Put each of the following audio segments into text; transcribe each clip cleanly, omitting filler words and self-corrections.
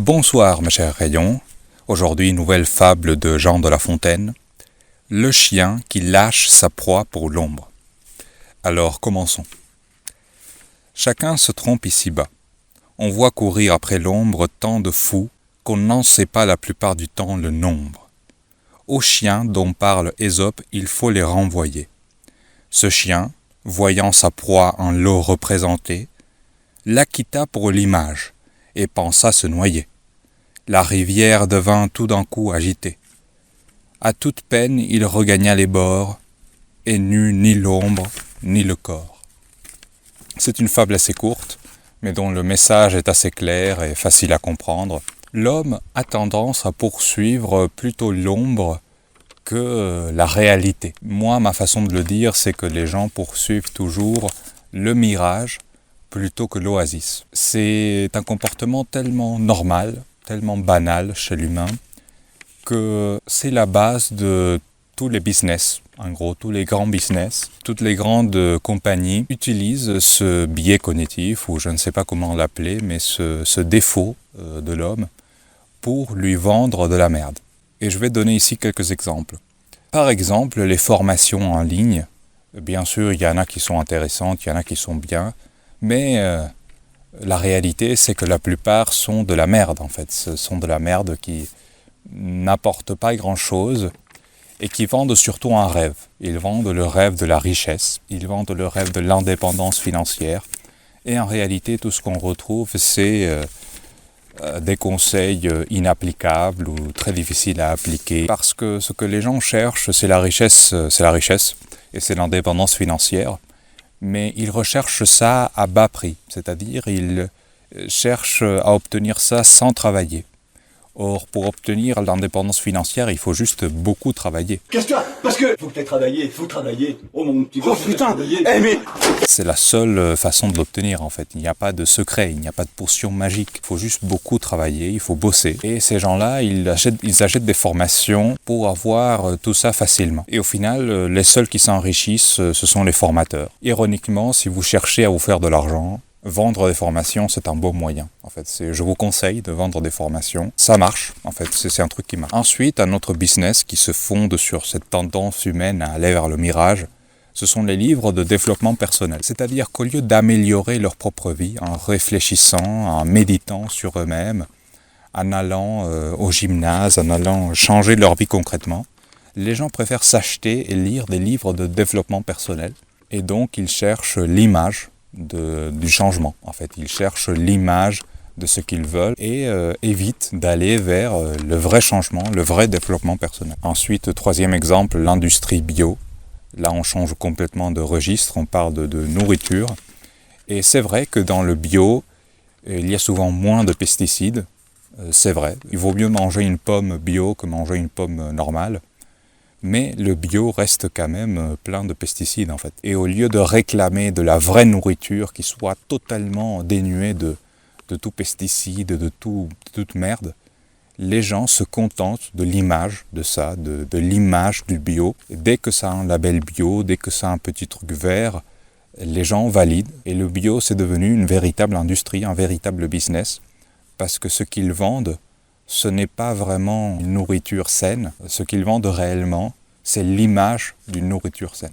Bonsoir mes chers rayons, aujourd'hui nouvelle fable de Jean de La Fontaine, le chien qui lâche sa proie pour l'ombre. Alors commençons. Chacun se trompe ici-bas. On voit courir après l'ombre tant de fous qu'on n'en sait pas la plupart du temps le nombre. Aux chiens dont parle Ésope, il faut les renvoyer. Ce chien, voyant sa proie en l'eau représentée, la quitta pour l'image et pensa se noyer. La rivière devint tout d'un coup agitée. À toute peine il regagna les bords, et n'eut ni l'ombre ni le corps. C'est une fable assez courte, mais dont le message est assez clair et facile à comprendre. L'homme a tendance à poursuivre plutôt l'ombre que la réalité. Moi, ma façon de le dire, c'est que les gens poursuivent toujours le mirage plutôt que l'oasis. C'est un comportement tellement normal, tellement banal chez l'humain, que c'est la base de tous les business. En gros, tous les grands business, toutes les grandes compagnies utilisent ce biais cognitif, ou je ne sais pas comment l'appeler, mais ce défaut de l'homme pour lui vendre de la merde. Et je vais donner ici quelques exemples. Par exemple, les formations en ligne. Bien sûr, il y en a qui sont intéressantes, il y en a qui sont bien, mais la réalité, c'est que la plupart sont de la merde, en fait. Ce sont de la merde qui n'apportent pas grand-chose et qui vendent surtout un rêve. Ils vendent le rêve de la richesse, ils vendent le rêve de l'indépendance financière. Et en réalité, tout ce qu'on retrouve, c'est des conseils inapplicables ou très difficiles à appliquer. Parce que ce que les gens cherchent, c'est la richesse et c'est l'indépendance financière. Mais ils recherchent ça à bas prix, c'est-à-dire ils cherchent à obtenir ça sans travailler. Or, pour obtenir l'indépendance financière, il faut juste beaucoup travailler. Casse-toi, parce que faut que t'aies travaillé, faut travailler. Oh mon petit gars, putain, mais... C'est la seule façon de l'obtenir en fait. Il n'y a pas de secret, il n'y a pas de potion magique. Il faut juste beaucoup travailler, il faut bosser. Et ces gens-là, ils achètent des formations pour avoir tout ça facilement. Et au final, les seuls qui s'enrichissent, ce sont les formateurs. Ironiquement, si vous cherchez à vous faire de l'argent, vendre des formations, c'est un bon moyen. En fait, je vous conseille de vendre des formations. Ça marche, en fait, c'est un truc qui marche. Ensuite, un autre business qui se fonde sur cette tendance humaine à aller vers le mirage, ce sont les livres de développement personnel. C'est-à-dire qu'au lieu d'améliorer leur propre vie en réfléchissant, en méditant sur eux-mêmes, en allant au gymnase, en allant changer leur vie concrètement, les gens préfèrent s'acheter et lire des livres de développement personnel. Et donc, ils cherchent l'image du changement. En fait, ils cherchent l'image de ce qu'ils veulent et évitent d'aller vers le vrai changement, le vrai développement personnel. Ensuite, troisième exemple, l'industrie bio. Là, on change complètement de registre, on parle de nourriture. Et c'est vrai que dans le bio, il y a souvent moins de pesticides. C'est vrai. Il vaut mieux manger une pomme bio que manger une pomme normale. Mais le bio reste quand même plein de pesticides en fait. Et au lieu de réclamer de la vraie nourriture qui soit totalement dénuée de tout pesticide, de toute merde, les gens se contentent de l'image de ça, de l'image du bio. Et dès que ça a un label bio, dès que ça a un petit truc vert, les gens valident. Et le bio, c'est devenu une véritable industrie, un véritable business. Parce que ce qu'ils vendent, ce n'est pas vraiment une nourriture saine. Ce qu'ils vendent réellement, c'est l'image d'une nourriture saine.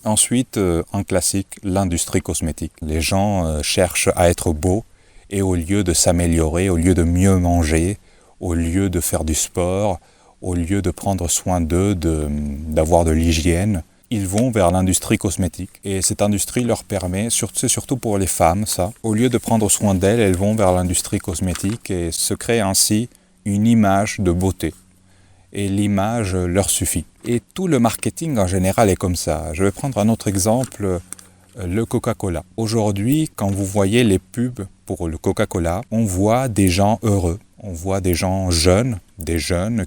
Ensuite, un classique, l'industrie cosmétique. Les gens cherchent à être beaux et au lieu de s'améliorer, au lieu de mieux manger, au lieu de faire du sport, au lieu de prendre soin d'eux, d'avoir de l'hygiène, ils vont vers l'industrie cosmétique. Et cette industrie leur permet, c'est surtout pour les femmes ça, au lieu de prendre soin d'elles, elles vont vers l'industrie cosmétique et se créent ainsi une image de beauté. Et l'image leur suffit. Et tout le marketing en général est comme ça. Je vais prendre un autre exemple, le Coca-Cola. Aujourd'hui, quand vous voyez les pubs pour le Coca-Cola, on voit des gens heureux. On voit des gens jeunes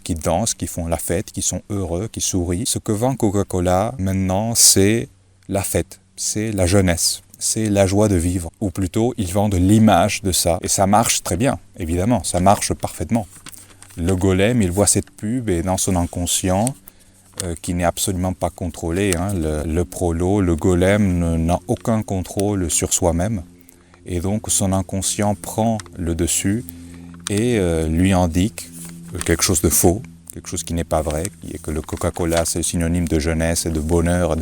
qui dansent, qui font la fête, qui sont heureux, qui sourient. Ce que vend Coca-Cola maintenant, c'est la fête, c'est la jeunesse. C'est la joie de vivre. Ou plutôt, ils vendent l'image de ça. Et ça marche très bien, évidemment, ça marche parfaitement. Le golem, il voit cette pub et dans son inconscient, qui n'est absolument pas contrôlé, hein, le prolo, le golem n'a aucun contrôle sur soi-même. Et donc son inconscient prend le dessus et lui indique quelque chose de faux, quelque chose qui n'est pas vrai, qui est que le Coca-Cola c'est synonyme de jeunesse et de bonheur,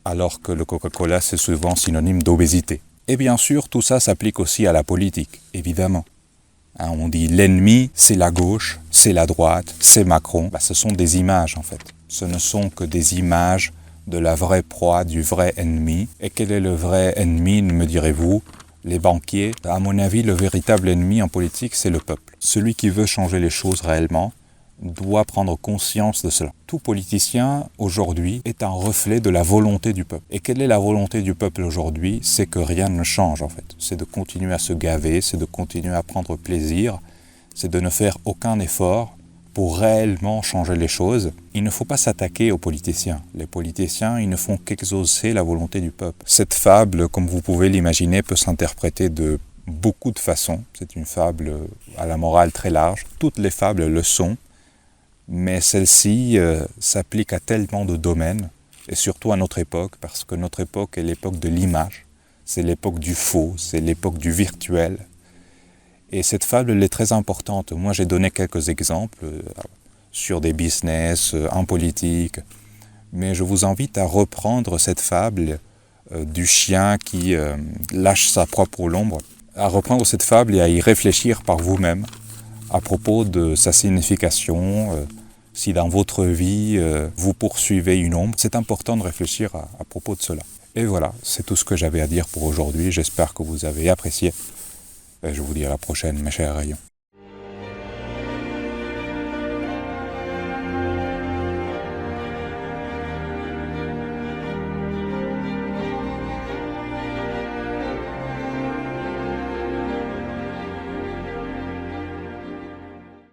alors que le Coca-Cola c'est souvent synonyme d'obésité. Et bien sûr, tout ça s'applique aussi à la politique, évidemment. Hein, on dit l'ennemi, c'est la gauche, c'est la droite, c'est Macron. Ce sont des images en fait. Ce ne sont que des images de la vraie proie, du vrai ennemi. Et quel est le vrai ennemi, me direz-vous? Les banquiers. À mon avis, le véritable ennemi en politique, c'est le peuple. Celui qui veut changer les choses réellement doit prendre conscience de cela. Tout politicien, aujourd'hui, est un reflet de la volonté du peuple. Et quelle est la volonté du peuple aujourd'hui? C'est que rien ne change, en fait. C'est de continuer à se gaver, c'est de continuer à prendre plaisir, c'est de ne faire aucun effort pour réellement changer les choses. Il ne faut pas s'attaquer aux politiciens. Les politiciens, ils ne font qu'exaucer la volonté du peuple. Cette fable, comme vous pouvez l'imaginer, peut s'interpréter de beaucoup de façons. C'est une fable à la morale très large. Toutes les fables le sont. Mais celle-ci s'applique à tellement de domaines, et surtout à notre époque, parce que notre époque est l'époque de l'image, c'est l'époque du faux, c'est l'époque du virtuel. Et cette fable, elle est très importante. Moi, j'ai donné quelques exemples sur des business, en politique, mais je vous invite à reprendre cette fable du chien qui lâche sa proie pour l'ombre, à reprendre cette fable et à y réfléchir par vous-même, à propos de sa signification, si dans votre vie vous poursuivez une ombre, c'est important de réfléchir à propos de cela. Et voilà, c'est tout ce que j'avais à dire pour aujourd'hui, j'espère que vous avez apprécié. Et je vous dis à la prochaine mes chers rayons.